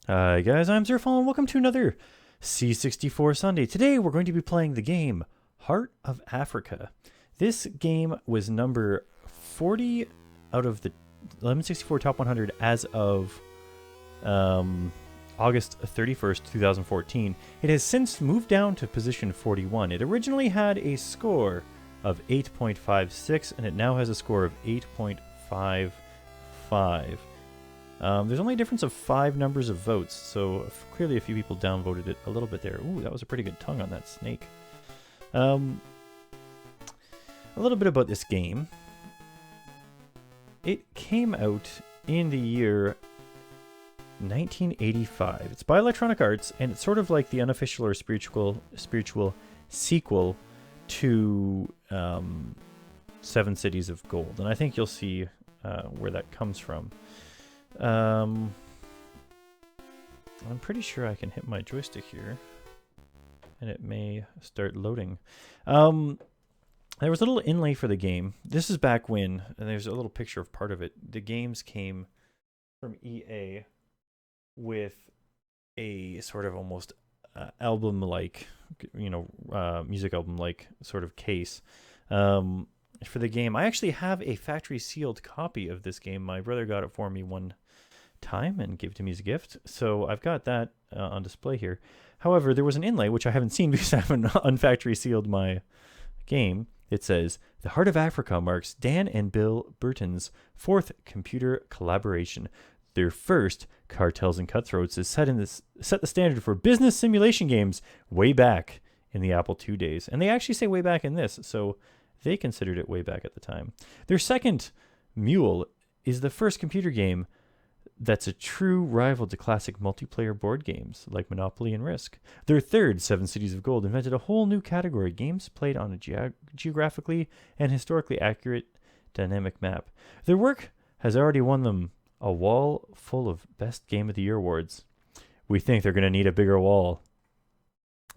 Hi guys, I'm Zerfall and welcome to another C64 Sunday. Today we're going to be playing the game Heart of Africa. This game was number 40 out of the 1164 Top 100 as of August 31st, 2014. It has since moved down to position 41. It originally had a score of 8.56 and it now has a score of 8.55. There's only a difference of 5 numbers of votes, so clearly a few people downvoted it a little bit there. Ooh, that was a pretty good tongue on that snake. A little bit about this game. It came out in the year 1985. It's by Electronic Arts, and it's sort of like the unofficial or spiritual sequel to Seven Cities of Gold, and I think you'll see where that comes from. I'm pretty sure I can hit my joystick here and it may start loading. There was a little inlay for the game. This is back when, and there's a little picture of part of it. The games came from EA with a sort of almost album-like, music album-like sort of case. For the game, I actually have a factory sealed copy of this game. My brother got it for me one time and gave it to me as a gift, so I've got that on display here. However, there was an inlay which I haven't seen because I haven't unfactory sealed my game. It says, "The Heart of Africa marks Dan and Bill Burton's 4th computer collaboration. Their first, Cartels and Cutthroats, is set the standard for business simulation games way back in the Apple II days." And they actually say way back in this, so they considered it way back at the time. Their second, Mule, is the first computer game that's a true rival to classic multiplayer board games like Monopoly and Risk. Their third, Seven Cities of Gold, invented a whole new category, games played on a geographically and historically accurate dynamic map. Their work has already won them a wall full of Best Game of the Year awards. We think they're going to need a bigger wall.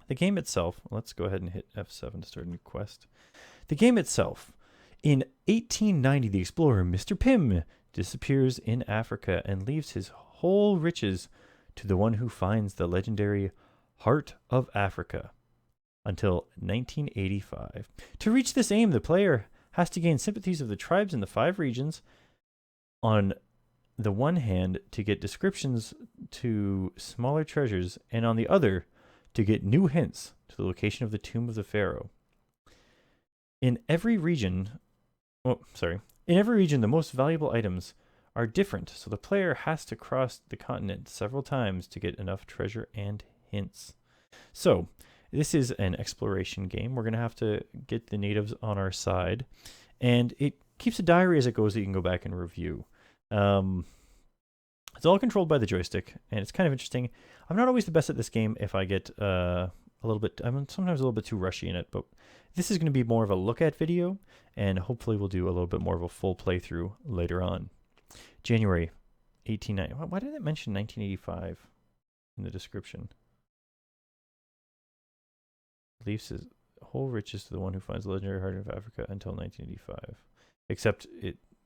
The game itself, let's go ahead and hit F7 to start a new quest. The game itself. In 1890, the explorer Mr. Primm disappears in Africa and leaves his whole riches to the one who finds the legendary Heart of Africa until 1985. To reach this aim, the player has to gain sympathies of the tribes in the 5 regions. On the one hand, to get descriptions to smaller treasures, and on the other, to get new hints to the location of the tomb of the pharaoh. In every region, the most valuable items are different, so the player has to cross the continent several times to get enough treasure and hints. So, this is an exploration game. We're going to have to get the natives on our side, and it keeps a diary as it goes that you can go back and review. It's all controlled by the joystick, and it's kind of interesting. I'm not always the best at this game if I get I'm sometimes a little bit too rushy in it, but this is going to be more of a look at video, and hopefully we'll do a little bit more of a full playthrough later on. January 1890. Why did it mention 1985 in the description? Leaves his whole riches to the one who finds the legendary Heart of Africa until 1985. Except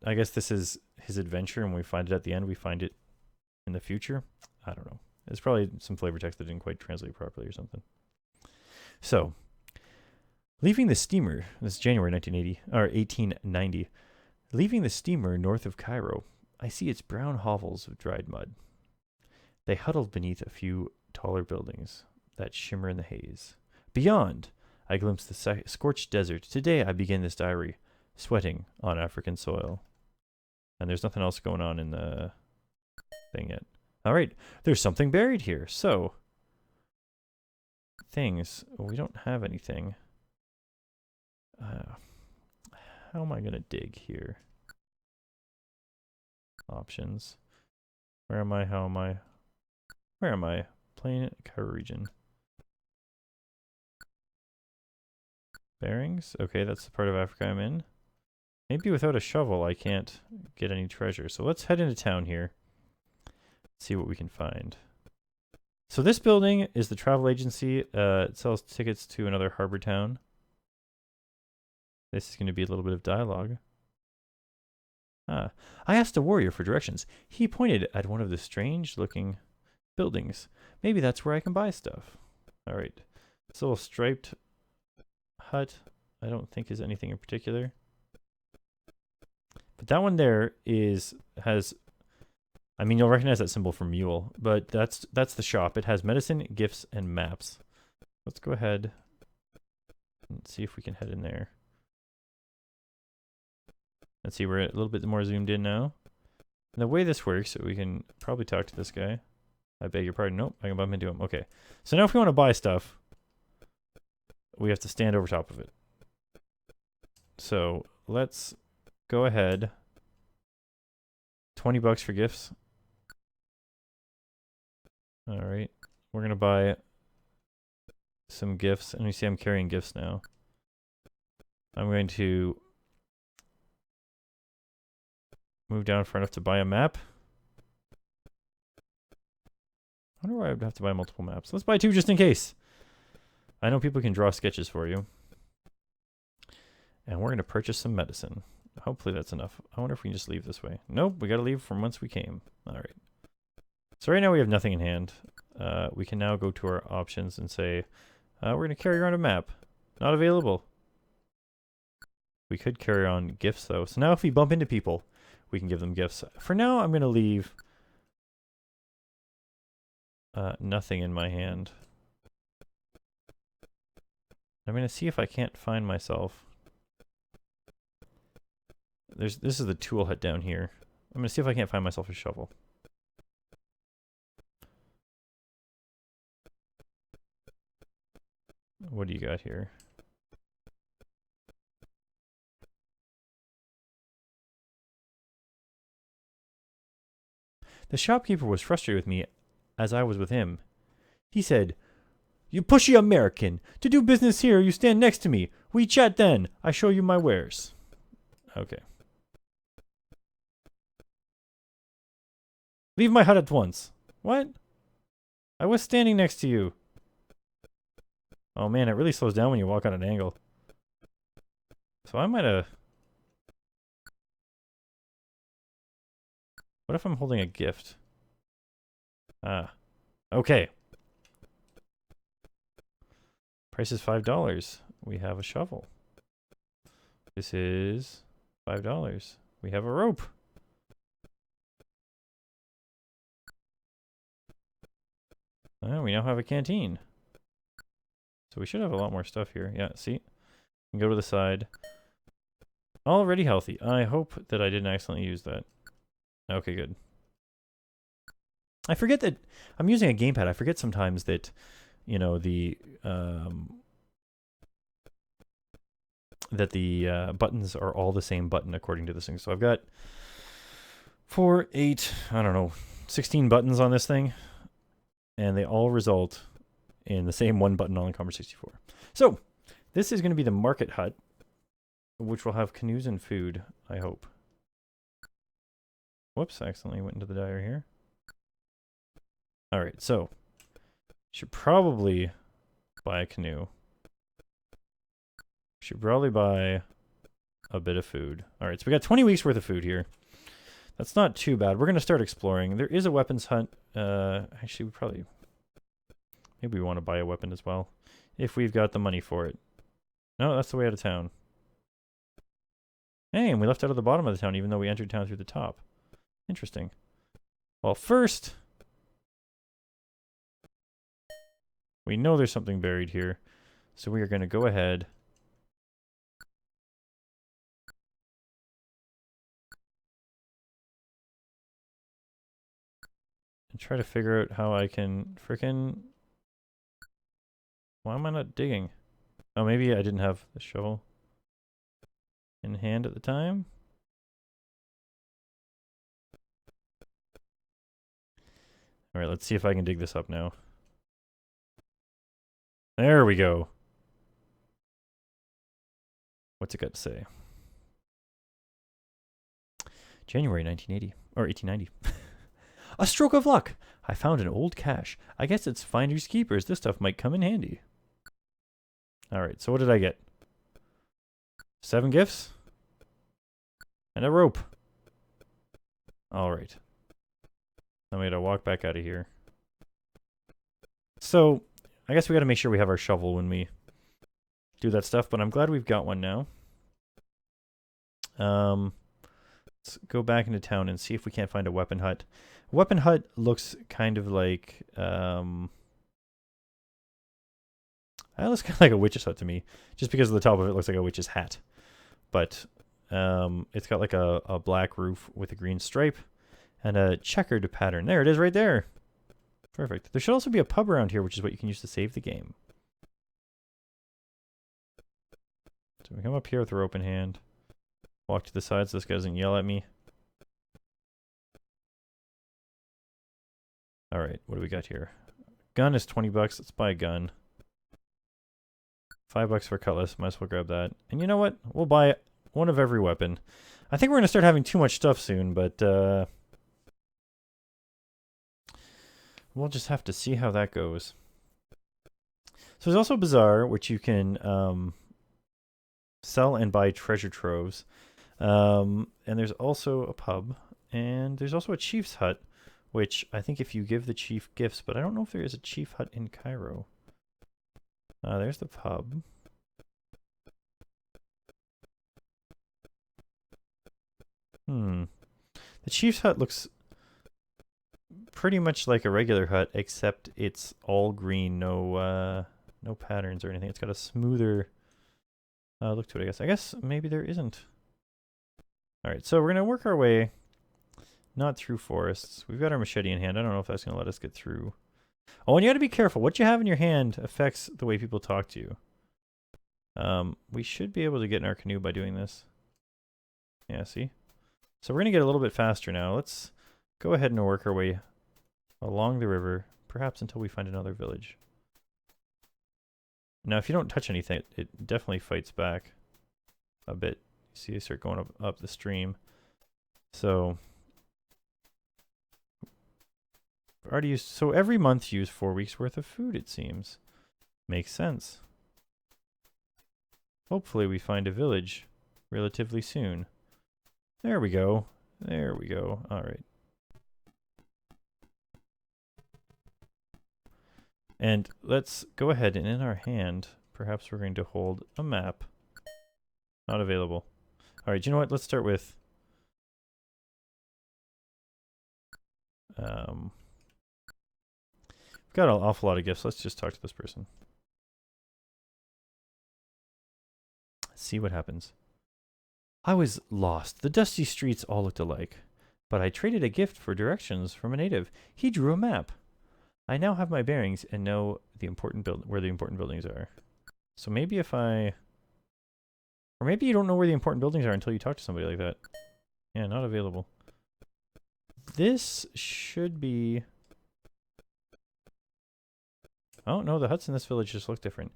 I guess this is his adventure, and we find it at the end. We find it in the future. I don't know. It's probably some flavor text that didn't quite translate properly or something. So, leaving the steamer, this is January 1890, leaving the steamer north of Cairo, I see its brown hovels of dried mud. They huddled beneath a few taller buildings that shimmer in the haze. Beyond, I glimpse the scorched desert. Today I begin this diary, sweating on African soil. And there's nothing else going on in the thing yet. All right, there's something buried here. So, things. We don't have anything. How am I going to dig here? Options. Where am I? How am I? Where am I? Plain Cairo region. Bearings. Okay, that's the part of Africa I'm in. Maybe without a shovel I can't get any treasure. So let's head into town here. See what we can find. So this building is the travel agency. It sells tickets to another harbor town. This is going to be a little bit of dialogue. I asked a warrior for directions. He pointed at one of the strange-looking Buildings. Maybe that's where I can buy stuff. All right. This little striped hut, I don't think is anything in particular. But that one there has, I mean, you'll recognize that symbol from mule, but that's the shop. It has medicine, gifts, and maps. Let's go ahead and see if we can head in there. Let's see, we're a little bit more zoomed in now. And the way this works, we can probably talk to this guy. I beg your pardon. Nope, I can bump into him. Okay. So now if we want to buy stuff, we have to stand over top of it. So let's go ahead. 20 bucks for gifts. All right. We're going to buy some gifts. And you see I'm carrying gifts now. I'm going to move down far enough to buy a map. I wonder why I would have to buy multiple maps. Let's buy 2 just in case. I know people can draw sketches for you. And we're going to purchase some medicine. Hopefully that's enough. I wonder if we can just leave this way. Nope, we got to leave from whence we came. All right. So right now we have nothing in hand. We can now go to our options and say, we're going to carry around a map. Not available. We could carry on gifts though. So now if we bump into people, we can give them gifts. For now, I'm going to leave nothing in my hand. I'm going to see if I can't find myself. This is the tool hut down here. I'm going to see if I can't find myself a shovel. What do you got here? The shopkeeper was frustrated with me as I was with him. He said, "You pushy American. To do business here, you stand next to me. We chat then. I show you my wares." Okay. Leave my hut at once. What? I was standing next to you. Oh man, it really slows down when you walk on an angle. So I might have... What if I'm holding a gift? Ah. Okay. Price is $5. We have a shovel. This is $5. We have a rope. We now have a canteen. So we should have a lot more stuff here. Yeah, see? You can go to the side. Already healthy. I hope that I didn't accidentally use that. Okay, good. I forget that I'm using a gamepad. I forget sometimes that, you know, the buttons are all the same button according to this thing. So I've got 4, 8, I don't know, 16 buttons on this thing, and they all result in the same one button on the Commodore 64. So this is going to be the market hut, which will have canoes and food, I hope. Whoops, I accidentally went into the dyer here. All right, so should probably buy a canoe. Should probably buy a bit of food. All right, so we got 20 weeks worth of food here. That's not too bad. We're going to start exploring. There is a weapons hunt. Actually, we probably... Maybe we want to buy a weapon as well, if we've got the money for it. No, that's the way out of town. Hey, and we left out of the bottom of the town, even though we entered town through the top. Interesting. Well, first, we know there's something buried here, so we are going to go ahead and try to figure out how I can frickin'... Why am I not digging? Oh, maybe I didn't have the shovel in hand at the time? Alright, let's see if I can dig this up now. There we go. What's it got to say? January 1980, or 1890. A stroke of luck! I found an old cache. I guess it's finders keepers. This stuff might come in handy. Alright, so what did I get? 7 gifts? And a rope. Alright. I'm going to walk back out of here. So, I guess we got to make sure we have our shovel when we do that stuff, but I'm glad we've got one now. Let's go back into town and see if we can't find a weapon hut. A weapon hut looks kind of like, that looks kind of like a witch's hut to me, just because of the top of it looks like a witch's hat. But it's got like a black roof with a green stripe and a checkered pattern. There it is right there. Perfect. There should also be a pub around here, which is what you can use to save the game. So we come up here with our open hand. Walk to the side so this guy doesn't yell at me. Alright, what do we got here? Gun is 20 bucks. Let's buy a gun. $5 for a cutlass. Might as well grab that. And you know what? We'll buy one of every weapon. I think we're going to start having too much stuff soon, but we'll just have to see how that goes. So there's also a bazaar, which you can sell and buy treasure troves. And there's also a pub. And there's also a chief's hut, which I think if you give the chief gifts, but I don't know if there is a chief hut in Cairo. There's the pub. The chief's hut looks pretty much like a regular hut, except it's all green, no patterns or anything. It's got a smoother look to it, I guess. I guess maybe there isn't. Alright, so we're going to work our way not through forests. We've got our machete in hand. I don't know if that's going to let us get through. Oh, and you got to be careful. What you have in your hand affects the way people talk to you. We should be able to get in our canoe by doing this. Yeah, see? So we're going to get a little bit faster now. Let's go ahead and work our way along the river, perhaps until we find another village. Now, if you don't touch anything, it definitely fights back a bit. You see, they start going up the stream. So, already used. So every month use 4 weeks worth of food, it seems. Makes sense. Hopefully we find a village relatively soon. There we go. There we go. All right. And let's go ahead and in our hand, perhaps we're going to hold a map. Not available. All right, you know what? Let's start with we've got an awful lot of gifts. Let's just talk to this person. See what happens. I was lost. The dusty streets all looked alike, but I traded a gift for directions from a native. He drew a map. I now have my bearings and know the important where the important buildings are. So maybe if I... Or maybe you don't know where the important buildings are until you talk to somebody like that. Yeah, not available. This should be... Oh, no, the huts in this village just look different.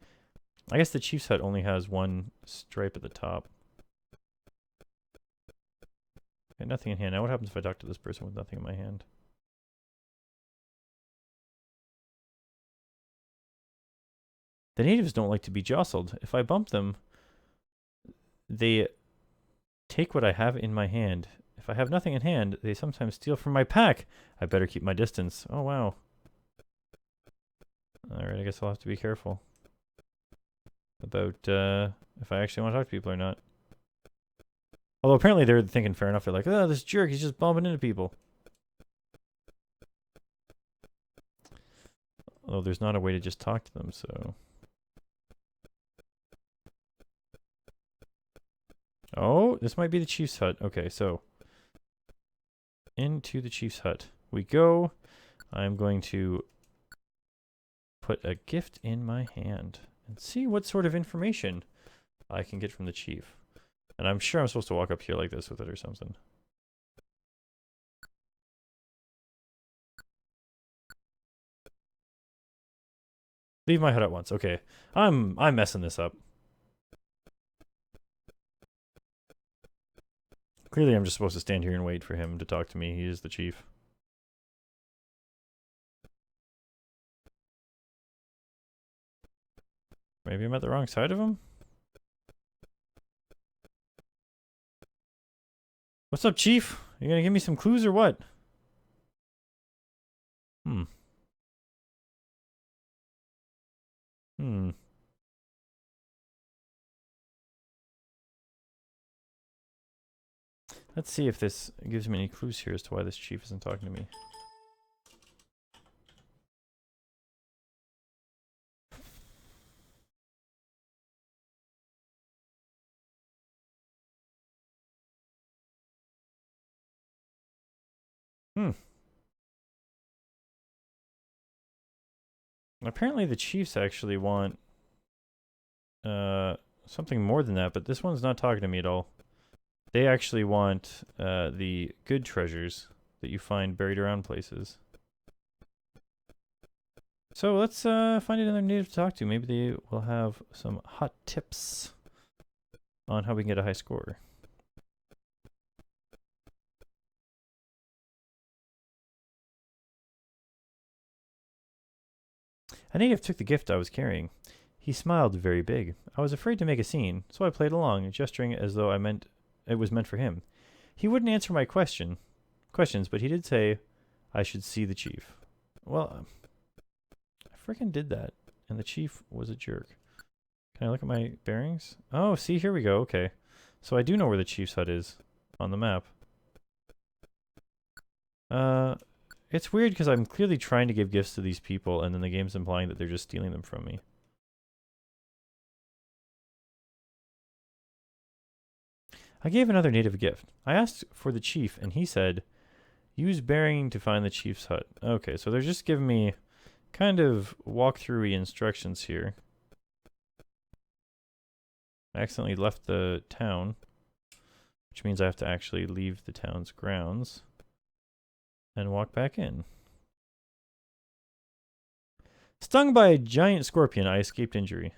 I guess the chief's hut only has one stripe at the top. Okay, nothing in hand. Now what happens if I talk to this person with nothing in my hand? The natives don't like to be jostled. If I bump them, they take what I have in my hand. If I have nothing in hand, they sometimes steal from my pack. I better keep my distance. Oh, wow. Alright, I guess I'll have to be careful about if I actually want to talk to people or not. Although apparently they're thinking fair enough. They're like, oh, this jerk, he's just bumping into people. Although there's not a way to just talk to them, so... Oh, this might be the chief's hut. Okay, so... into the chief's hut we go. I'm going to put a gift in my hand and see what sort of information I can get from the chief. And I'm sure I'm supposed to walk up here like this with it or something. Leave my hut at once. Okay. I'm messing this up. Clearly I'm just supposed to stand here and wait for him to talk to me. He is the chief. Maybe I'm at the wrong side of him? What's up, chief? You gonna give me some clues or what? Hmm. Let's see if this gives me any clues here as to why this chief isn't talking to me. Hmm. Apparently the chiefs actually want something more than that, but this one's not talking to me at all. They actually want the good treasures that you find buried around places. So let's find another native to talk to. Maybe they will have some hot tips on how we can get a high score. A native took the gift I was carrying. He smiled very big. I was afraid to make a scene, so I played along, gesturing as though it was meant for him. He wouldn't answer my questions, but he did say I should see the chief. Well, I freaking did that, and the chief was a jerk. Can I look at my bearings? Oh, see, here we go. Okay. So I do know where the chief's hut is on the map. It's weird because I'm clearly trying to give gifts to these people, and then the game's implying that they're just stealing them from me. I gave another native a gift. I asked for the chief, and he said, use bearing to find the chief's hut. Okay, so they're just giving me kind of walkthrough-y instructions here. I accidentally left the town, which means I have to actually leave the town's grounds and walk back in. Stung by a giant scorpion, I escaped injury.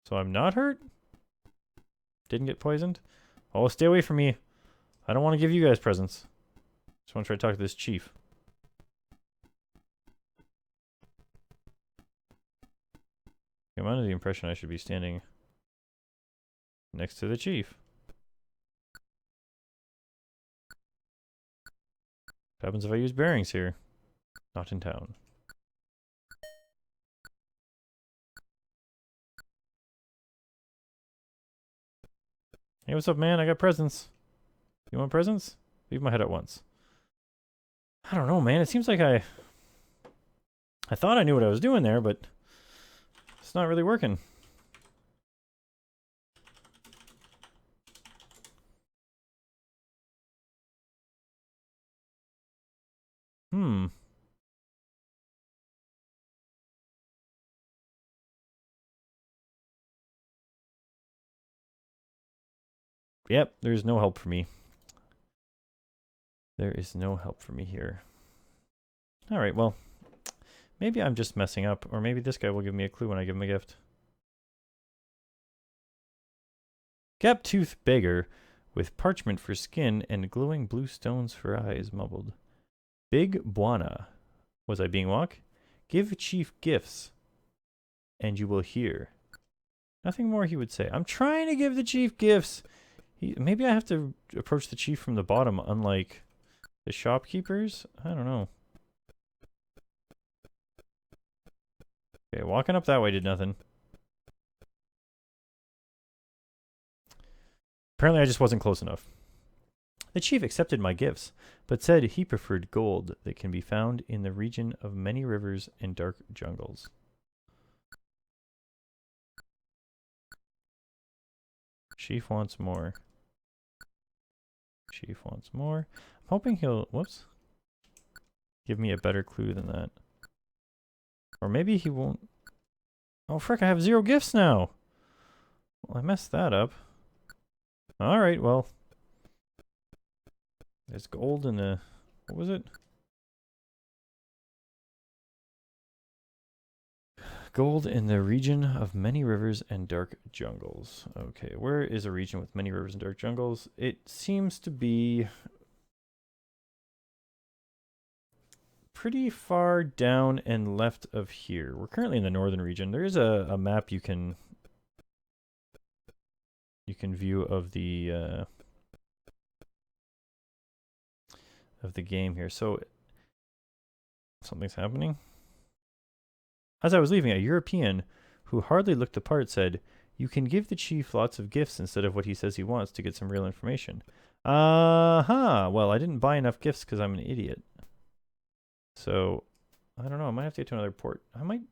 So I'm not hurt? Didn't get poisoned? Oh, stay away from me. I don't want to give you guys presents. Just want to try to talk to this chief. I'm under the impression I should be standing next to the chief. What happens if I use bearings here? Not in town. Hey, what's up, man? I got presents. You want presents? Leave my head at once. I don't know, man. It seems like I thought I knew what I was doing there, but it's not really working. Hmm. Yep, there's no help for me. There is no help for me here. All right, well, maybe I'm just messing up, or maybe this guy will give me a clue when I give him a gift. Gap-toothed beggar with parchment for skin and glowing blue stones for eyes, mumbled. Big Buana. Was I being walk? Give chief gifts, and you will hear. Nothing more he would say. I'm trying to give the chief gifts. Maybe I have to approach the chief from the bottom, unlike the shopkeepers? I don't know. Okay, walking up that way did nothing. Apparently I just wasn't close enough. The chief accepted my gifts, but said he preferred gold that can be found in the region of many rivers and dark jungles. Chief wants more. Chief wants more. I'm hoping he'll, whoops, give me a better clue than that. Or maybe he won't. Oh, frick, I have 0 gifts now. Well, I messed that up. Alright, well. There's gold in the, what was it? Gold in the region of many rivers and dark jungles. Okay, where is a region with many rivers and dark jungles? It seems to be pretty far down and left of here. We're currently in the northern region. There is a map you can view of the game here. So something's happening. As I was leaving, a European who hardly looked the part, said, "You can give the chief lots of gifts instead of what he says he wants to get some real information." Uh-huh. Well, I didn't buy enough gifts because I'm an idiot. So, I don't know. I might have to get to another port. I might...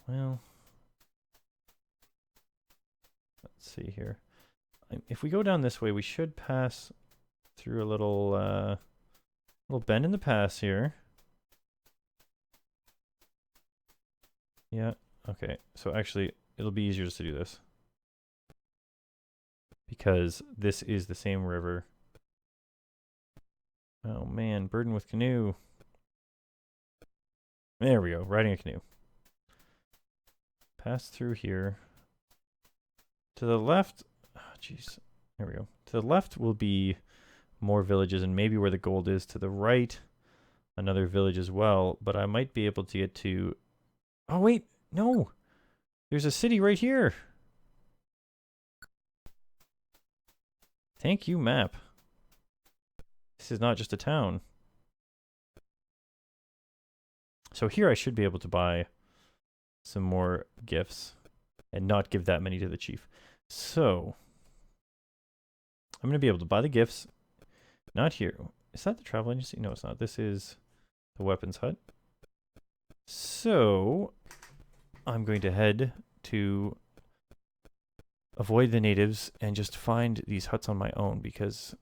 Well... Let's see here. If we go down this way, we should pass through a little bend in the pass here. Yeah, okay. So actually, it'll be easier just to do this. Because this is the same river. Oh man, burden with canoe. There we go, riding a canoe. Pass through here. To the left, jeez, there we go. To the left will be more villages and maybe where the gold is. To the right, another village as well. But I might be able to get to... Oh wait, no! There's a city right here! Thank you, map. This is not just a town. So here I should be able to buy some more gifts and not give that many to the chief. So I'm going to be able to buy the gifts. Not here. Is that the travel agency? No, it's not. This is the weapons hut. So I'm going to head to avoid the natives and just find these huts on my own because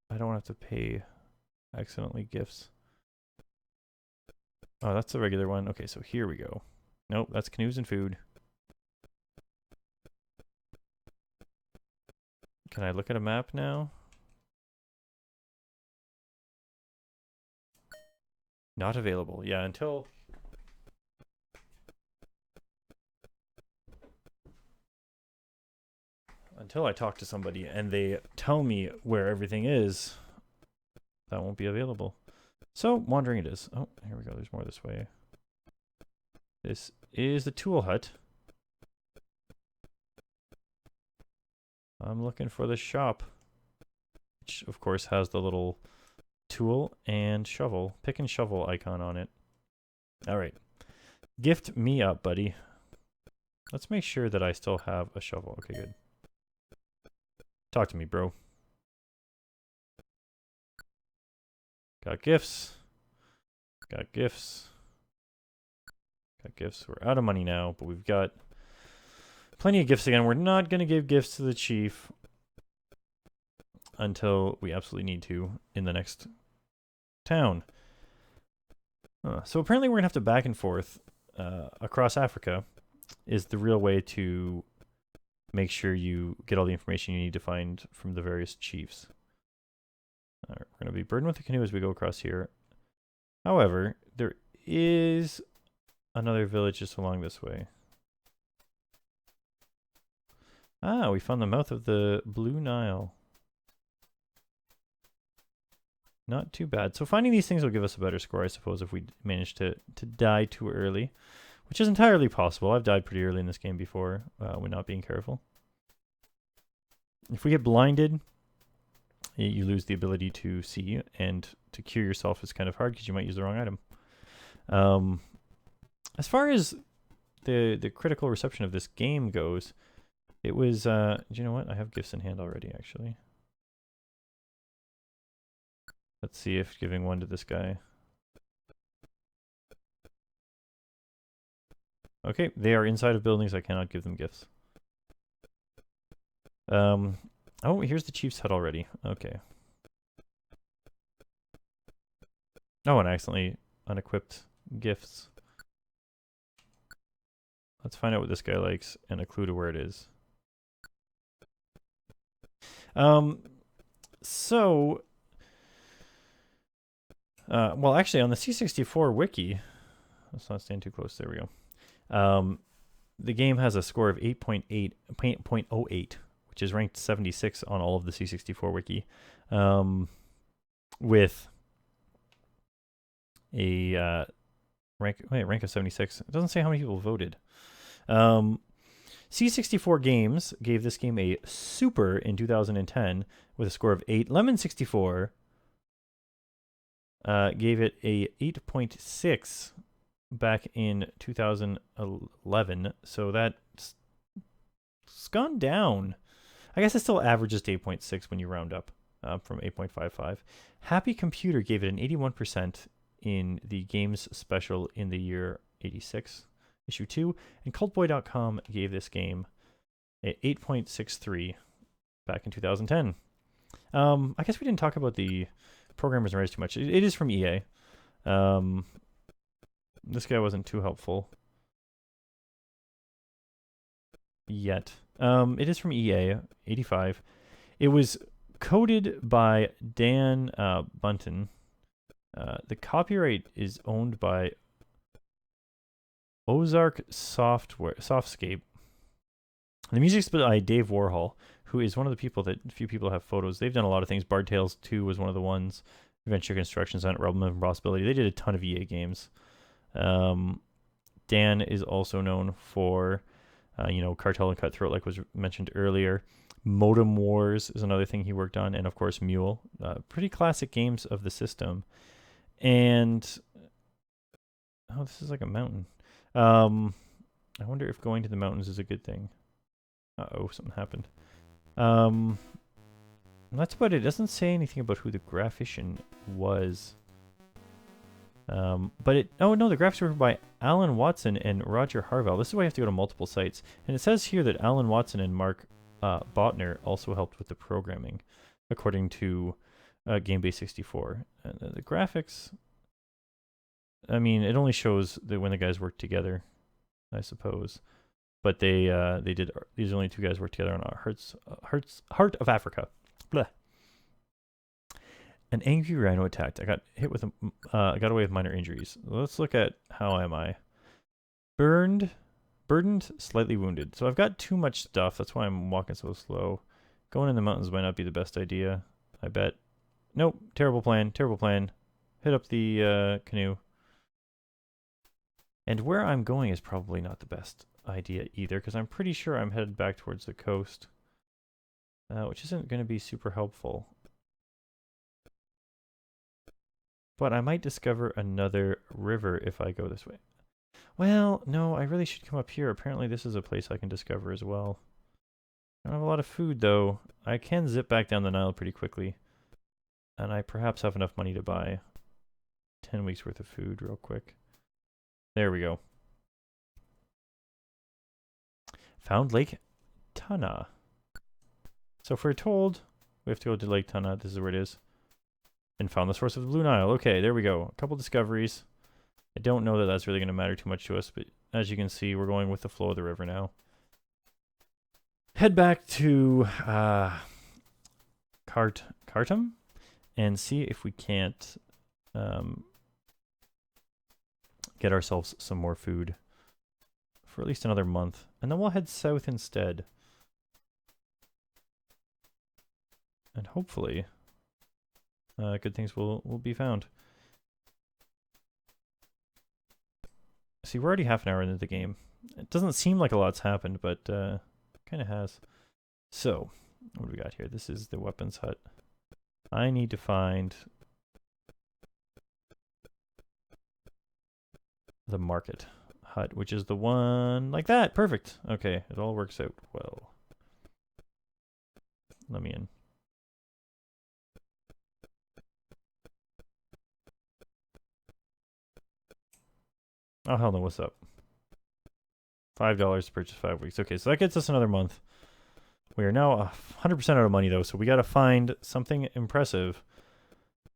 I don't have to pay accidentally gifts. Oh, that's the regular one. Okay, so here we go. Nope, that's canoes and food. Can I look at a map now? Not available. Yeah, until I talk to somebody and they tell me where everything is, that won't be available. So, wandering it is. Oh, here we go. There's more this way. This is the tool hut. I'm looking for the shop, which of course has the little tool and shovel, pick and shovel icon on it. All right. Gift me up, buddy. Let's make sure that I still have a shovel. Okay, good. Talk to me, bro. Got gifts. Got gifts. Got gifts. We're out of money now, but we've got plenty of gifts again. We're not going to give gifts to the chief until we absolutely need to in the next town. So apparently we're going to have to back and forth across Africa is the real way to make sure you get all the information you need to find from the various chiefs. All right, we're going to be burdened with the canoe as we go across here. However, there is another village just along this way. Ah, we found the mouth of the Blue Nile. Not too bad. So finding these things will give us a better score, I suppose, if we manage to die too early, which is entirely possible. I've died pretty early in this game before when not being careful. If we get blinded, you lose the ability to see, and to cure yourself is kind of hard because you might use the wrong item. As far as the critical reception of this game goes, it was, do you know what? I have gifts in hand already, actually. Let's see if giving one to this guy. Okay, they are inside of buildings. I cannot give them gifts. Oh, here's the chief's hut already. Okay. Oh, and I accidentally unequipped gifts. Let's find out what this guy likes and a clue to where it is. Well, actually, on the C64 wiki, let's not stand too close. There we go. The game has a score of 8.08, which is ranked 76 on all of the C64 wiki, with a rank of 76. It doesn't say how many people voted. C64 Games gave this game a super in 2010 with a score of 8. Lemon 64 gave it a 8.6 back in 2011. So that's gone down. I guess it still averages to 8.6 when you round up from 8.55. Happy Computer gave it an 81% in the games special in the year 86, issue 2. And cultboy.com gave this game a 8.63 back in 2010. I guess we didn't talk about the programmers and writers too much. It is from EA. This guy wasn't too helpful yet. It is from EA, 85. It was coded by Dan Bunton. The copyright is owned by Ozark Softscape. The music's by Dave Warhol, who is one of the people that few people have photos. They've done a lot of things. Bard Tales 2 was one of the ones. Adventure Construction Center, Realm of Impossibility. They did a ton of EA games. Dan is also known for, Cartel and Cutthroat, like was mentioned earlier. Modem Wars is another thing he worked on, and of course Mule. Pretty classic games of the system. And this is like a mountain. I wonder if going to the mountains is a good thing. Something happened. That's about it. It doesn't say anything about who the graphician was. But the graphics were by Alan Watson and Roger Harvell. This is why you have to go to multiple sites. And it says here that Alan Watson and Mark Botner also helped with the programming, according to GameBase 64. And the graphics, I mean, it only shows that when the guys worked together, I suppose. But they did. These only two guys worked together on Heart of Africa. Blah. An angry rhino attacked. I got hit with I got away with minor injuries. Let's look at how am I. Burdened, slightly wounded. So I've got too much stuff. That's why I'm walking so slow. Going in the mountains might not be the best idea, I bet. Nope. Terrible plan. Hit up the canoe. And where I'm going is probably not the best idea either, because I'm pretty sure I'm headed back towards the coast, which isn't going to be super helpful. But I might discover another river if I go this way. Well, no, I really should come up here. Apparently this is a place I can discover as well. I don't have a lot of food, though. I can zip back down the Nile pretty quickly. And I perhaps have enough money to buy 10 weeks worth of food real quick. There we go. Found Lake Tana. So if we're told we have to go to Lake Tana, this is where it is. And found the source of the Blue Nile. Okay, there we go. A couple discoveries. I don't know that that's really going to matter too much to us, but as you can see, we're going with the flow of the river now. Head back to Khartoum and see if we can't get ourselves some more food for at least another month. And then we'll head south instead. And hopefully good things will be found. See, we're already half an hour into the game. It doesn't seem like a lot's happened, but kind of has. So, what do we got here? This is the weapons hut. I need to find the market hut, which is the one like that. Perfect. Okay, it all works out well. Let me in. Oh, hell no, what's up? $5 to purchase 5 weeks. Okay, so that gets us another month. We are now 100% out of money, though, so we got to find something impressive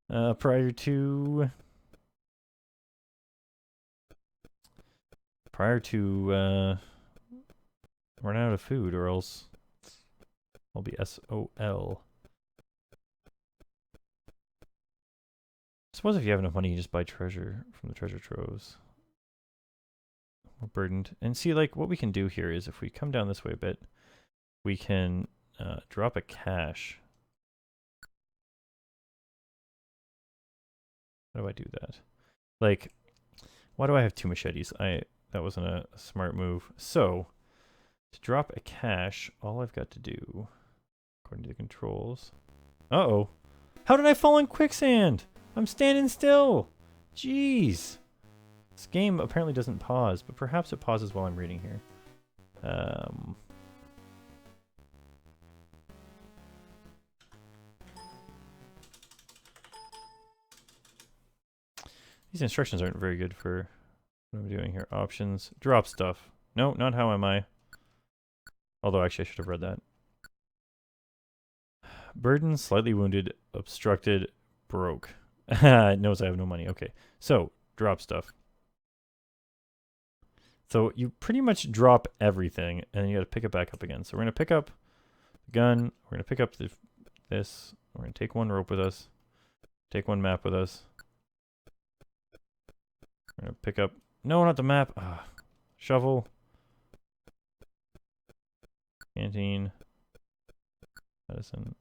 prior to running out of food, or else I'll be SOL. I suppose if you have enough money, you just buy treasure from the treasure troves. We're burdened. And see, like, what we can do here is if we come down this way a bit, we can drop a cache. How do I do that? Like, why do I have 2 machetes? That wasn't a smart move. So, to drop a cache, all I've got to do, according to the controls... Uh-oh. How did I fall in quicksand? I'm standing still. Jeez. This game apparently doesn't pause, but perhaps it pauses while I'm reading here. These instructions aren't very good for what I'm doing here. Options. Drop stuff. No, not how am I. Although actually I should have read that. Burdened, slightly wounded, obstructed, broke. It knows I have no money. Okay. So, drop stuff. So you pretty much drop everything, and then you got to pick it back up again. So we're going to pick up the gun. We're going to pick up this. We're going to take one rope with us. Take one map with us. We're going to pick up... No, not the map. Shovel. Canteen. Medicine.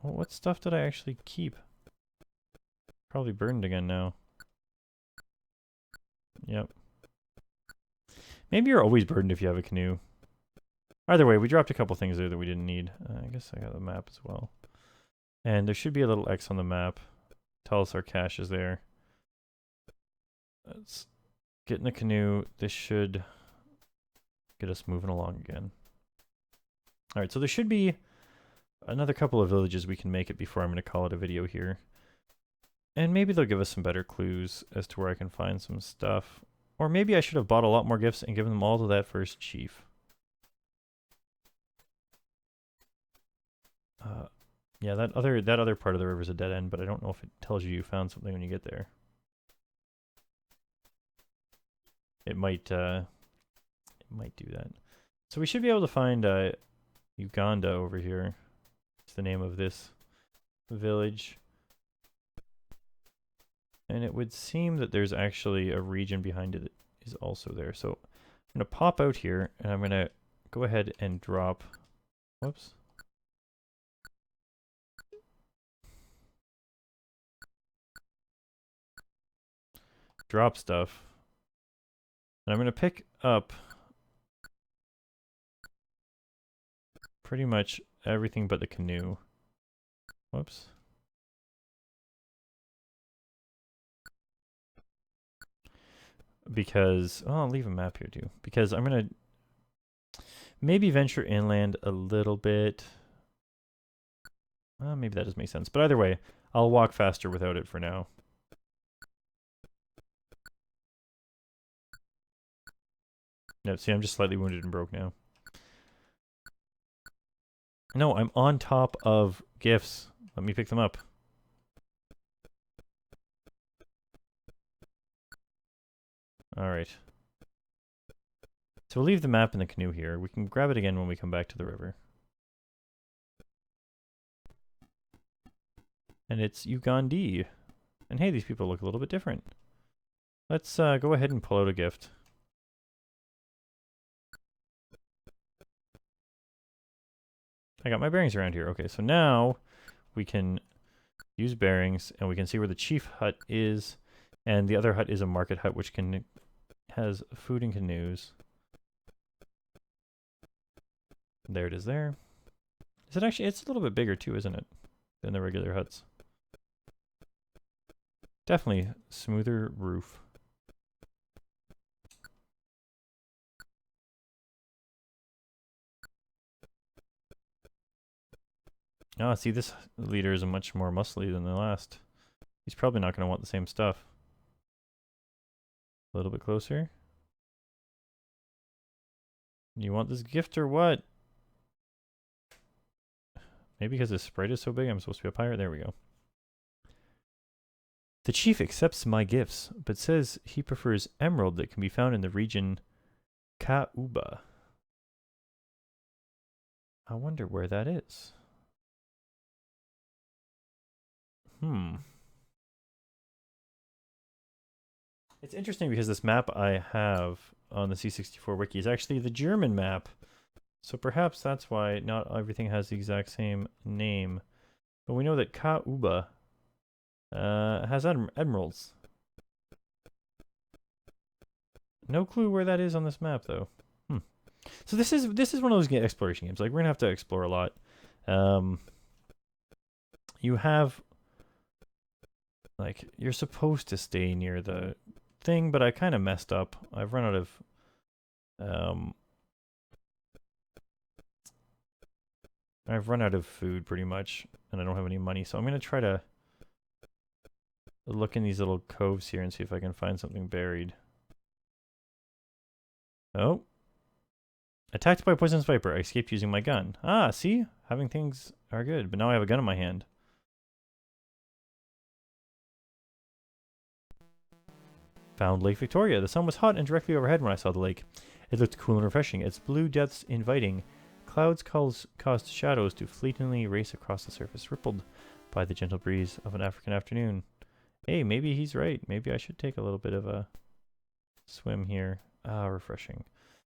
Well, what stuff did I actually keep? Probably burned again now. Yep. Maybe you're always burdened if you have a canoe. Either way, we dropped a couple things there that we didn't need. I guess I got the map as well. And there should be a little X on the map. Tell us our cache is there. Let's get in the canoe. This should get us moving along again. Alright, so there should be another couple of villages we can make it before I'm going to call it a video here. And maybe they'll give us some better clues as to where I can find some stuff. Or maybe I should have bought a lot more gifts and given them all to that first chief. Yeah, that other part of the river is a dead end, but I don't know if it tells you found something when you get there. It might do that. So we should be able to find Uganda over here. It's the name of this village. And it would seem that there's actually a region behind it that is also there. So I'm going to pop out here, and I'm going to go ahead and drop... Whoops. Drop stuff. And I'm going to pick up pretty much everything but the canoe. Whoops. Because, oh, I'll leave a map here too. Because I'm going to maybe venture inland a little bit. Maybe that does make sense. But either way, I'll walk faster without it for now. No, see, I'm just slightly wounded and broke now. No, I'm on top of gifts. Let me pick them up. Alright. So we'll leave the map in the canoe here. We can grab it again when we come back to the river. And it's Ugandhi. And hey, these people look a little bit different. Let's go ahead and pull out a gift. I got my bearings around here. Okay, so now we can use bearings and we can see where the chief hut is. And the other hut is a market hut which has food and canoes. There it is there. Is it actually? It's a little bit bigger too, isn't it? Than the regular huts. Definitely smoother roof. Ah, see, this leader is much more muscly than the last. He's probably not going to want the same stuff. A little bit closer. You want this gift or what? Maybe because his sprite is so big, I'm supposed to be a pirate? There we go. The chief accepts my gifts, but says he prefers emerald that can be found in the region Kauba. I wonder where that is. It's interesting because this map I have on the C64 wiki is actually the German map. So perhaps that's why not everything has the exact same name. But we know that Kauba has emeralds. No clue where that is on this map though. So this is one of those exploration games. Like we're gonna have to explore a lot. You have like you're supposed to stay near the thing, but I kind of messed up. I've run out of food pretty much, and I don't have any money, so I'm gonna try to look in these little coves here and see if I can find something buried. Oh. Attacked by a poisonous viper. I escaped using my gun. Ah, see? Having things are good, but now I have a gun in my hand. Found Lake Victoria. The sun was hot and directly overhead when I saw the lake. It looked cool and refreshing, its blue depths inviting. Clouds caused shadows to fleetingly race across the surface, rippled by the gentle breeze of an African afternoon. Hey, maybe he's right. Maybe I should take a little bit of a swim here. Ah, refreshing.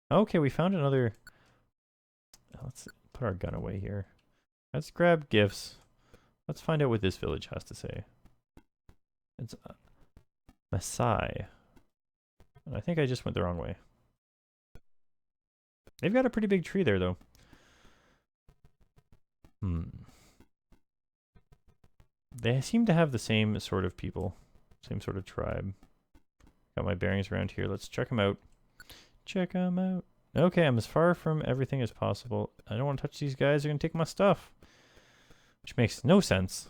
Okay, we found another... Let's put our gun away here. Let's grab gifts. Let's find out what this village has to say. It's Maasai. And I think I just went the wrong way. They've got a pretty big tree there, though. They seem to have the same sort of people. Same sort of tribe. Got my bearings around here. Let's check them out. Check them out. Okay, I'm as far from everything as possible. I don't want to touch these guys. They're going to take my stuff. Which makes no sense.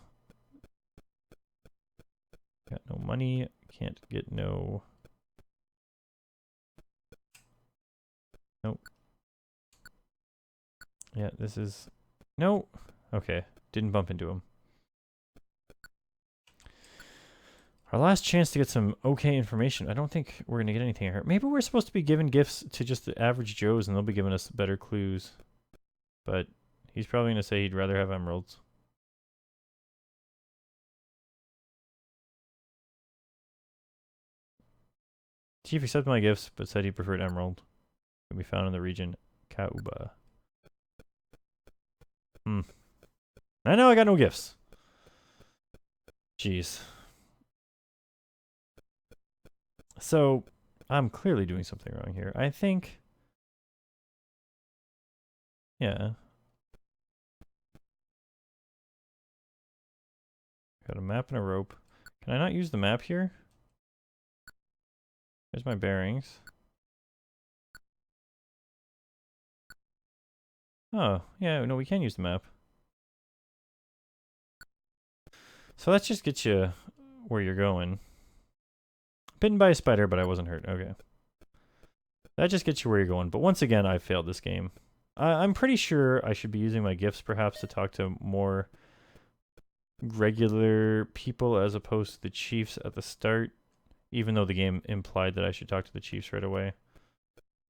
Got no money. Can't get no... Nope. Yeah, this is... No. Okay. Didn't bump into him. Our last chance to get some okay information. I don't think we're going to get anything here. Maybe we're supposed to be giving gifts to just the average Joes and they'll be giving us better clues. But he's probably going to say he'd rather have emeralds. Chief accepted my gifts, but said he preferred emerald. Can be found in the region Kauba. I know I got no gifts. Jeez. So, I'm clearly doing something wrong here. I think... Yeah. Got a map and a rope. Can I not use the map here? There's my bearings. Oh, yeah, no, we can use the map. So let's just get you where you're going. Bitten by a spider, but I wasn't hurt. Okay. That just gets you where you're going. But once again, I failed this game. I'm pretty sure I should be using my gifts perhaps to talk to more regular people as opposed to the chiefs at the start. Even though the game implied that I should talk to the chiefs right away.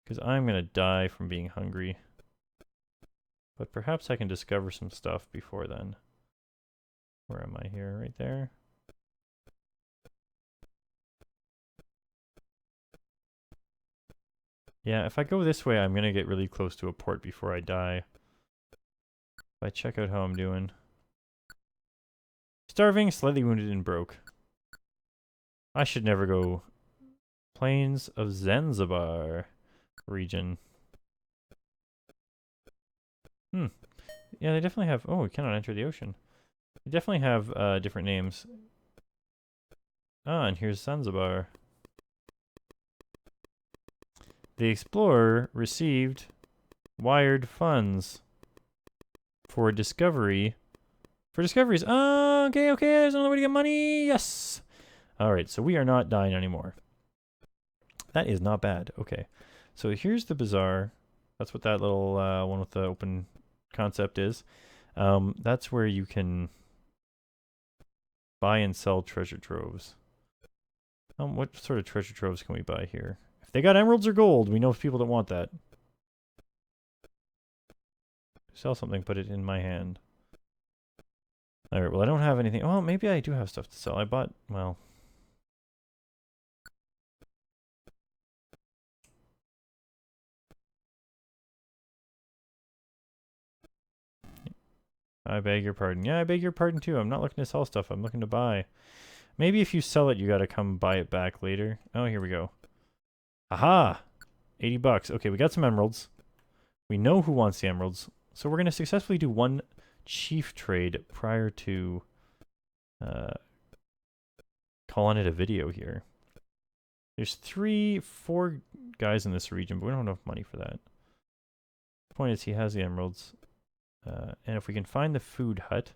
Because I'm going to die from being hungry. But perhaps I can discover some stuff before then. Where am I here? Right there? Yeah, if I go this way, I'm going to get really close to a port before I die. If I check out how I'm doing. Starving, slightly wounded, and broke. I should never go. Plains of Zanzibar region. Yeah, they definitely have... Oh, we cannot enter the ocean. They definitely have different names. Ah, and here's Zanzibar. The explorer received wired funds for discovery. For discoveries. Oh, okay, there's another way to get money. Yes. All right, so we are not dying anymore. That is not bad. Okay. So here's the bazaar. That's what that little one with the open concept is. That's where you can buy and sell treasure troves. What sort of treasure troves can we buy here? If they got emeralds or gold, we know people that want that. Sell something, put it in my hand. Alright, well I don't have anything. Well, maybe I do have stuff to sell. I bought, well... I beg your pardon. Yeah, I beg your pardon too. I'm not looking to sell stuff. I'm looking to buy. Maybe if you sell it, you gotta come buy it back later. Oh, here we go. Aha! 80 bucks. Okay, we got some emeralds. We know who wants the emeralds. So we're gonna successfully do one chief trade prior to calling it a video here. There's 4 guys in this region, but we don't have enough money for that. The point is he has the emeralds. And if we can find the food hut,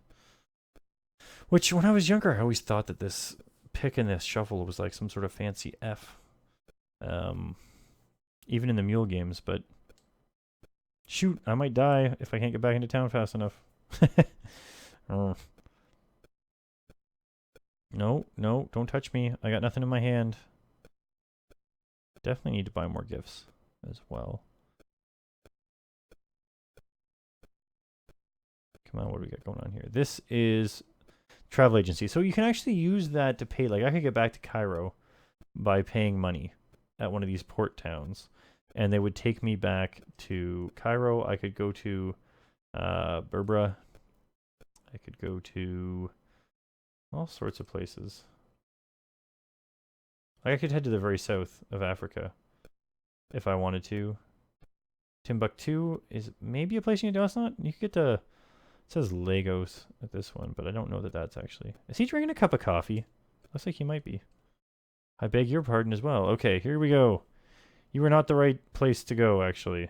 which when I was younger, I always thought that this pick and this shovel was like some sort of fancy F. Even in the mule games, but shoot, I might die if I can't get back into town fast enough. No, no, don't touch me. I got nothing in my hand. Definitely need to buy more gifts as well. Come on, what do we got going on here? This is travel agency. So you can actually use that to pay. Like I could get back to Cairo by paying money at one of these port towns. And they would take me back to Cairo. I could go to Berbera. I could go to all sorts of places. Like I could head to the very south of Africa if I wanted to. Timbuktu is maybe a place you can do. It's not. You could get to. It says Lagos at this one, but I don't know that that's actually. Is he drinking a cup of coffee? Looks like he might be. I beg your pardon as well. Okay, here we go. You were not the right place to go, actually.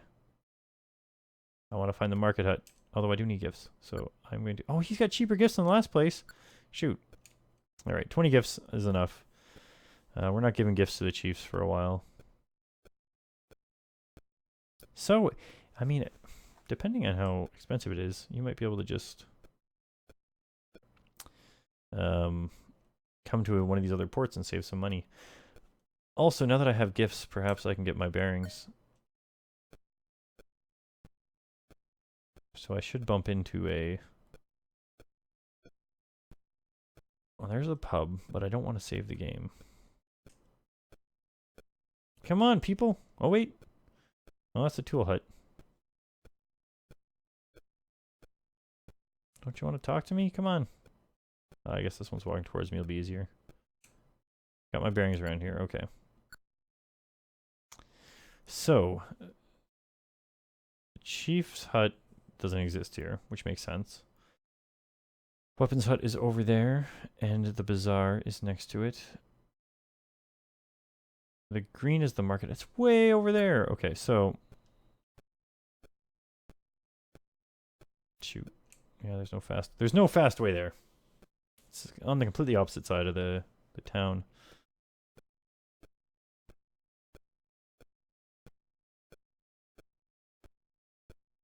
I want to find the market hut. Although I do need gifts, so I'm going to... Oh, he's got cheaper gifts than the last place. Shoot. All right, 20 gifts is enough. We're not giving gifts to the chiefs for a while. So, I mean, depending on how expensive it is, you might be able to just come to one of these other ports and save some money. Also, now that I have gifts, perhaps I can get my bearings. So I should bump into a... Well, there's a pub, but I don't want to save the game. Come on, people. Oh, wait. Oh, that's a tool hut. Don't you want to talk to me? Come on. I guess this one's walking towards me. It'll be easier. Got my bearings around here. Okay. So, the chief's hut doesn't exist here, which makes sense. Weapons hut is over there, and the bazaar is next to it. The green is the market. It's way over there. Okay, so... Shoot. Yeah, there's no fast way there. It's on the completely opposite side of the town.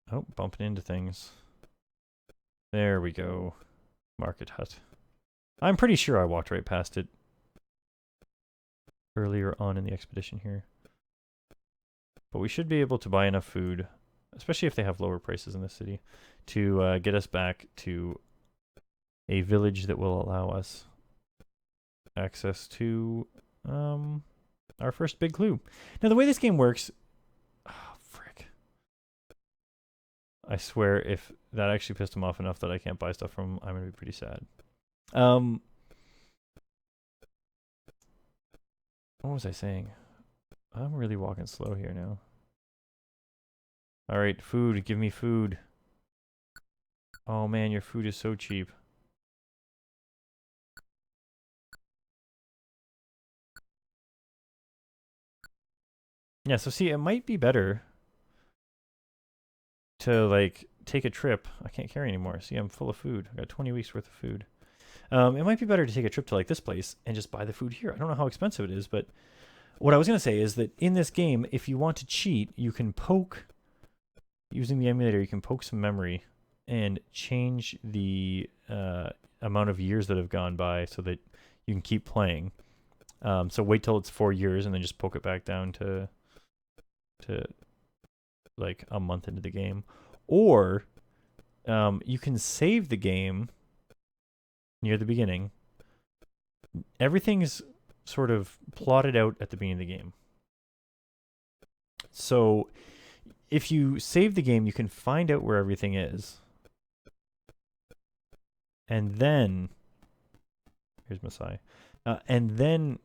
Oh, bumping into things. There we go. Market hut. I'm pretty sure I walked right past it earlier on in the expedition here. But we should be able to buy enough food, especially if they have lower prices in the city, to get us back to a village that will allow us access to our first big clue. Now, the way this game works... Oh, frick. I swear, if that actually pissed him off enough that I can't buy stuff from him, I'm going to be pretty sad. What was I saying? I'm really walking slow here now. All right, food. Give me food. Oh, man, your food is so cheap. Yeah, so see, it might be better to, like, take a trip. I can't carry anymore. See, I'm full of food. I got 20 weeks worth of food. It might be better to take a trip to, like, this place and just buy the food here. I don't know how expensive it is, but what I was going to say is that in this game, if you want to cheat, you can poke, using the emulator, you can poke some memory and change the amount of years that have gone by so that you can keep playing. So wait till it's 4 years and then just poke it back down to like a month into the game. Or you can save the game near the beginning. Everything's sort of plotted out at the beginning of the game. So if you save the game, you can find out where everything is. And then, here's Masai. And then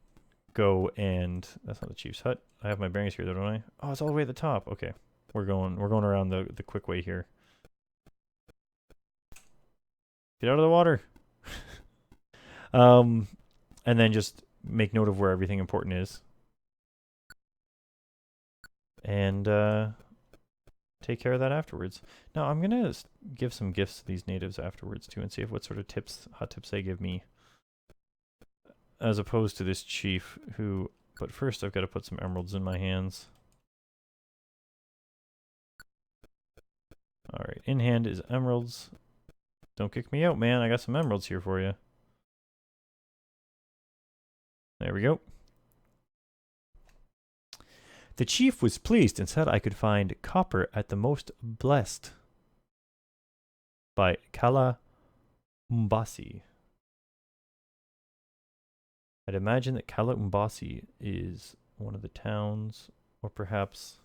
go and, that's not the chief's hut. I have my bearings here though, don't I? Oh, it's all the way at the top. Okay. We're going around the quick way here. Get out of the water. And then just make note of where everything important is. and take care of that afterwards. Now I'm gonna give some gifts to these natives afterwards too, and see if what sort of hot tips they give me, as opposed to this chief who. But first, I've got to put some emeralds in my hands. All right, in hand is emeralds. Don't kick me out, man. I got some emeralds here for you. There we go. The chief was pleased and said I could find copper at the most blessed by Kala Umbasi. I'd imagine that Kala Umbasi is one of the towns, or perhaps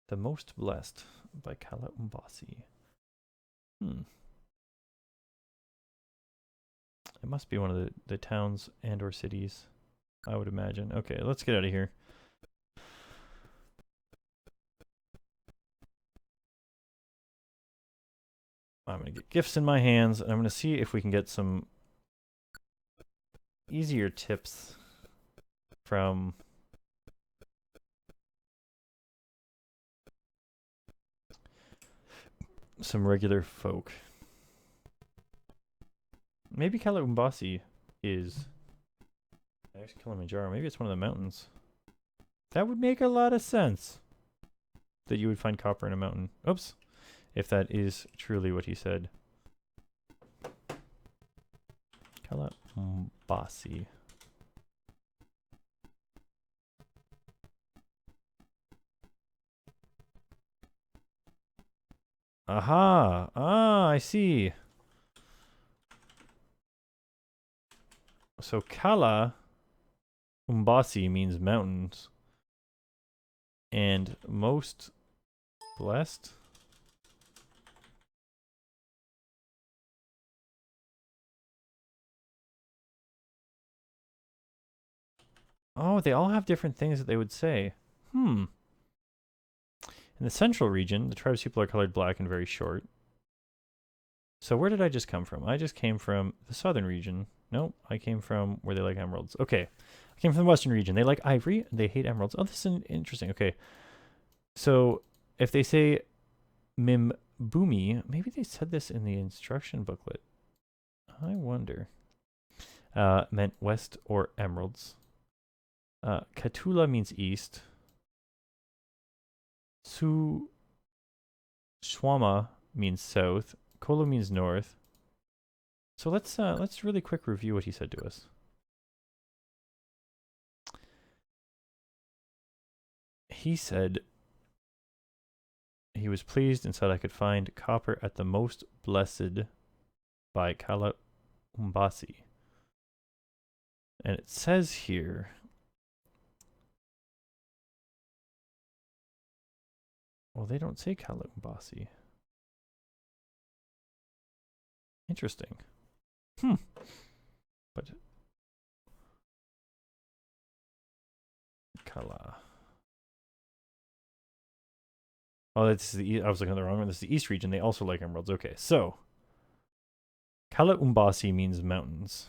the most blessed by Kala Umbasi. It must be one of the towns and or cities, I would imagine. Okay, let's get out of here. I'm going to get gifts in my hands, and I'm going to see if we can get some easier tips from some regular folk. Maybe Kala Umbasi is next Kilimanjaro. Maybe it's one of the mountains. That would make a lot of sense. That you would find copper in a mountain. Oops. If that is truly what he said. Kala Umbasi. Aha! Ah, I see. So Kala Umbasi means mountains. And most blessed? Oh, they all have different things that they would say. In the central region, the tribe's people are colored black and very short. So where did I just come from? I just came from the southern region. Nope, I came from where they like emeralds. Okay, I came from the western region. They like ivory, and they hate emeralds. Oh, this is interesting. Okay, so if they say Mimbumi, maybe they said this in the instruction booklet. I wonder. Meant west or emeralds. Katula means east. Swama means south. Kolo means north. So let's really quick review what he said to us. He said he was pleased and said I could find copper at the most blessed by Kala Umbasi. And it says here, well, they don't say Kala Umbasi. Interesting. But Kala. Oh, that's the. I was looking at the wrong one. This is the East region. They also like emeralds. Okay, so Kala Umbasi means mountains.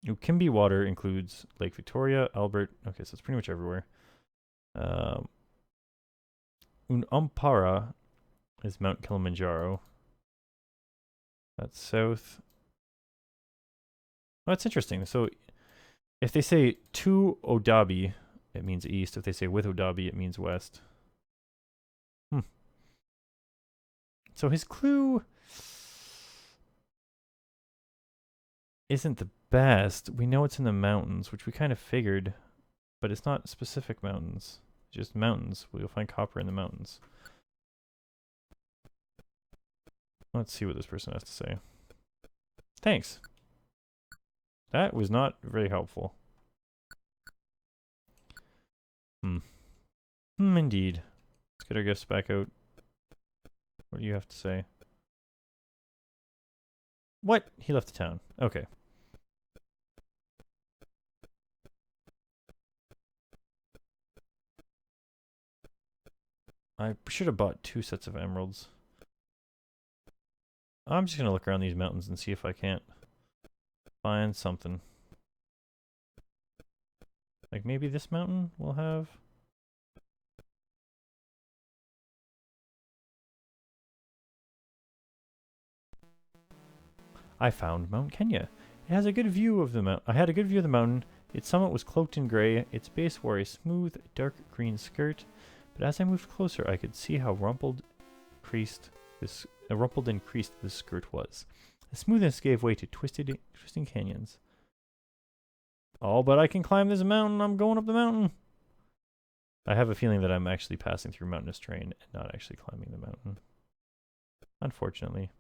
Ukimbi water includes Lake Victoria, Albert. Okay, so it's pretty much everywhere. Unampara is Mount Kilimanjaro. That's south. Oh, that's interesting. So if they say to Odabi, it means east. If they say with Odabi, it means west. So his clue isn't the best. We know it's in the mountains, which we kind of figured, but it's not specific mountains. Just mountains. We'll find copper in the mountains. Let's see what this person has to say. Thanks. That was not very helpful. Indeed. Let's get our gifts back out. What do you have to say? What? He left the town. Okay. I should have bought 2 sets of emeralds. I'm just going to look around these mountains and see if I can't find something. Like maybe this mountain will have... I found Mount Kenya. It has a good view of the mountain. I had a good view of the mountain. Its summit was cloaked in gray. Its base wore a smooth, dark green skirt. But as I moved closer, I could see how rumpled and creased this skirt was. The smoothness gave way to twisting canyons. Oh, but I can climb this mountain. I'm going up the mountain. I have a feeling that I'm actually passing through mountainous terrain and not actually climbing the mountain. Unfortunately.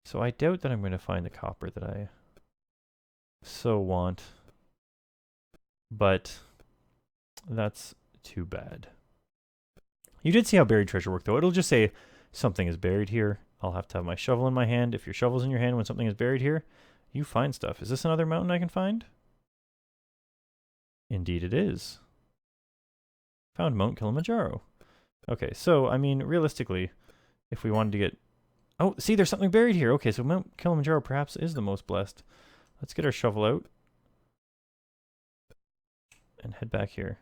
So I doubt that I'm going to find the copper that I so want. But that's too bad. You did see how buried treasure worked, though. It'll just say something is buried here. I'll have to have my shovel in my hand. If your shovel's in your hand when something is buried here, you find stuff. Is this another mountain I can find? Indeed it is. Found Mount Kilimanjaro. Okay, so, I mean, realistically, if we wanted to get... Oh, see, there's something buried here. Okay, so Mount Kilimanjaro perhaps is the most blessed. Let's get our shovel out. And head back here.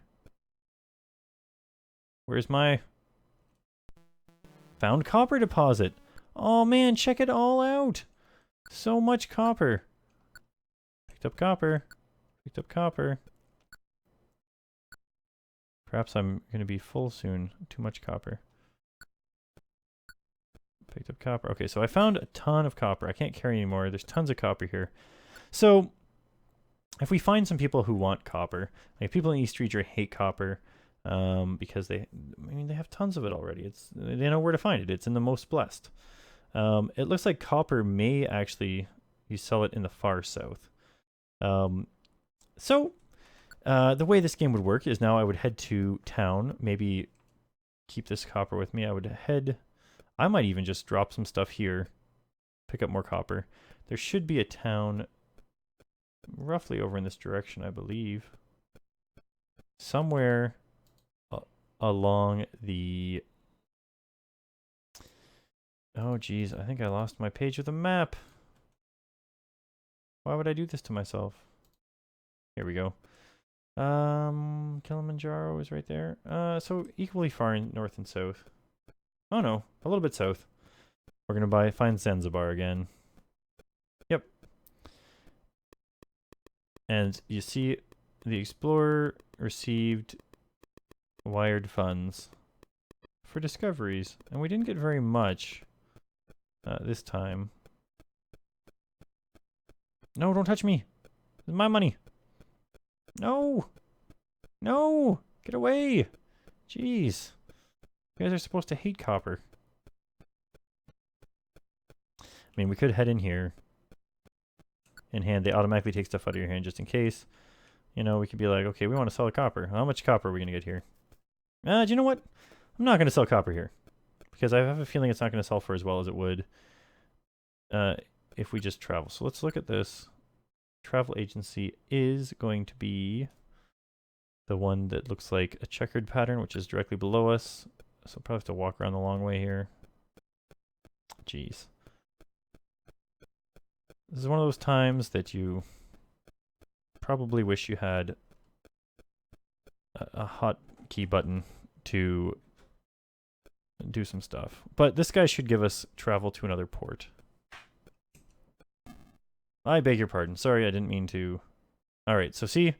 Where's my... Found copper deposit. Oh man, check it all out. So much copper. Picked up copper. Picked up copper. Perhaps I'm going to be full soon. Too much copper. Picked up copper. Okay, so I found a ton of copper. I can't carry anymore. There's tons of copper here. So, if we find some people who want copper, like people in East Region hate copper, because they have tons of it already. They know where to find it. It's in the most blessed. It looks like copper may actually, you sell it in the far south. So, the way this game would work is now I would head to town, maybe keep this copper with me. I might even just drop some stuff here, pick up more copper. There should be a town roughly over in this direction, I believe. Somewhere along the... Oh, geez, I think I lost my page of the map. Why would I do this to myself? Here we go. Kilimanjaro is right there. So equally far in north and south. Oh no, a little bit south. We're gonna find Zanzibar again. Yep. And you see, the explorer received wired funds for discoveries, and we didn't get very much this time. No, don't touch me. This is my money. No. No. Get away. Jeez. You guys are supposed to hate copper. I mean, we could head in here. In hand, they automatically take stuff out of your hand just in case. You know, we could be like, okay, we want to sell the copper. How much copper are we going to get here? Do you know what? I'm not going to sell copper here. Because I have a feeling it's not going to sell for as well as it would if we just travel. So let's look at this. Travel agency is going to be the one that looks like a checkered pattern, which is directly below us. So I'll probably have to walk around the long way here. Jeez. This is one of those times that you probably wish you had a hotkey button to do some stuff. But this guy should give us travel to another port. I beg your pardon. Sorry, I didn't mean to. Alright, so see?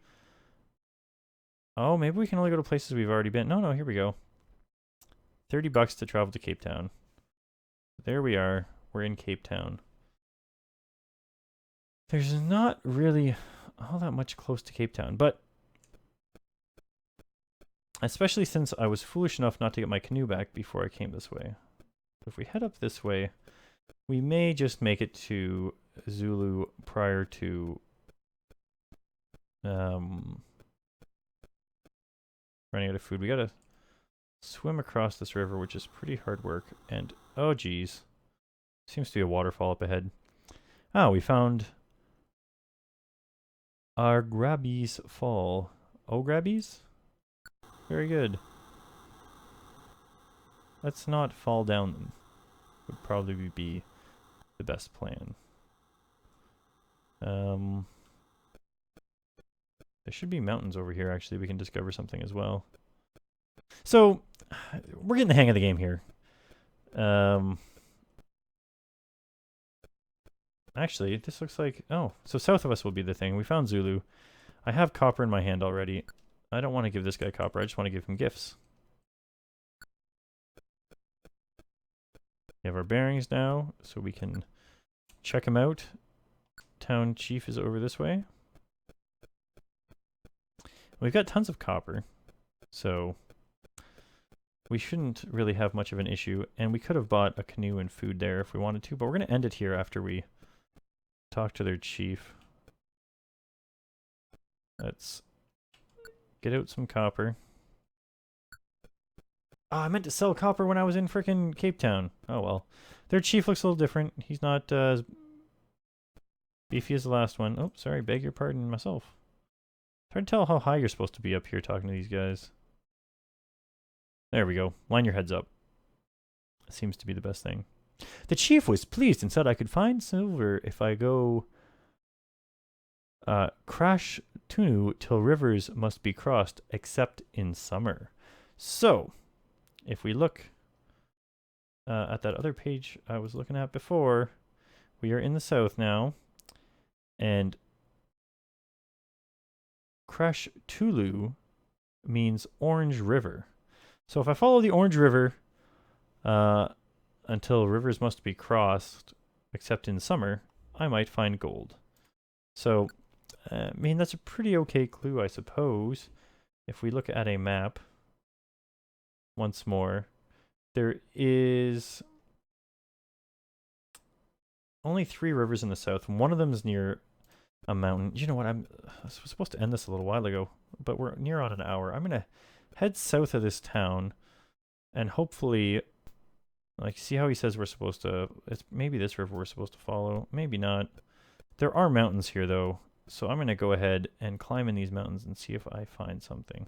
Oh, maybe we can only go to places we've already been. No, here we go. $30 to travel to Cape Town. There we are. We're in Cape Town. There's not really all that much close to Cape Town, but especially since I was foolish enough not to get my canoe back before I came this way. If we head up this way, we may just make it to Zulu prior to running out of food. We gotta swim across this river, which is pretty hard work. And oh geez, seems to be a waterfall up ahead. Ah, we found our Grabby's Fall. Oh, Grabby's? Very good. Let's not fall down. Would probably be the best plan. There should be mountains over here, actually. We can discover something as well. So, we're getting the hang of the game here. Actually, this looks like... Oh, so south of us will be the thing. We found Zulu. I have copper in my hand already. I don't want to give this guy copper. I just want to give him gifts. We have our bearings now, so we can check him out. Town chief is over this way. We've got tons of copper, so we shouldn't really have much of an issue. And we could have bought a canoe and food there if we wanted to, but we're going to end it here after we talk to their chief. Let's get out some copper. Oh, I meant to sell copper when I was in frickin' Cape Town. Oh well. Their chief looks a little different. He's not as beefy as the last one. Oh, sorry, beg your pardon myself. Try to tell how high you're supposed to be up here talking to these guys. There we go. Line your heads up. Seems to be the best thing. The chief was pleased and said I could find silver if I go crash Tunu till rivers must be crossed except in summer. So, if we look at that other page I was looking at before, we are in the south now, and Crash Tulu means Orange River. So if I follow the Orange River until rivers must be crossed, except in summer, I might find gold. So, I mean, that's a pretty okay clue, I suppose. If we look at a map once more, there is only 3 rivers in the south. One of them is near a mountain. You know what? I was supposed to end this a little while ago, but we're near on an hour. I'm going to head south of this town and hopefully, like, see how he says we're supposed to, it's maybe this river we're supposed to follow, maybe not. There are mountains here though, so I'm going to go ahead and climb in these mountains and see if I find something.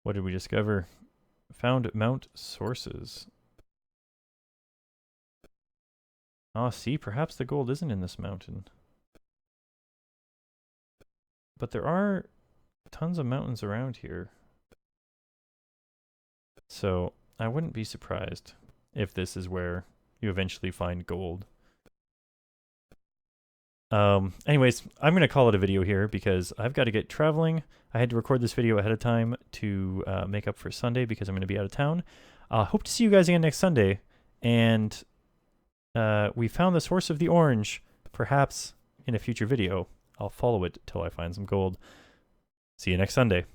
What did we discover? Found Mount Sources. Ah, see, perhaps the gold isn't in this mountain. But there are tons of mountains around here. So I wouldn't be surprised if this is where you eventually find gold. Anyways, I'm going to call it a video here because I've got to get traveling. I had to record this video ahead of time to make up for Sunday because I'm going to be out of town. Hope to see you guys again next Sunday. And we found the source of the orange. Perhaps in a future video, I'll follow it till I find some gold. See you next Sunday.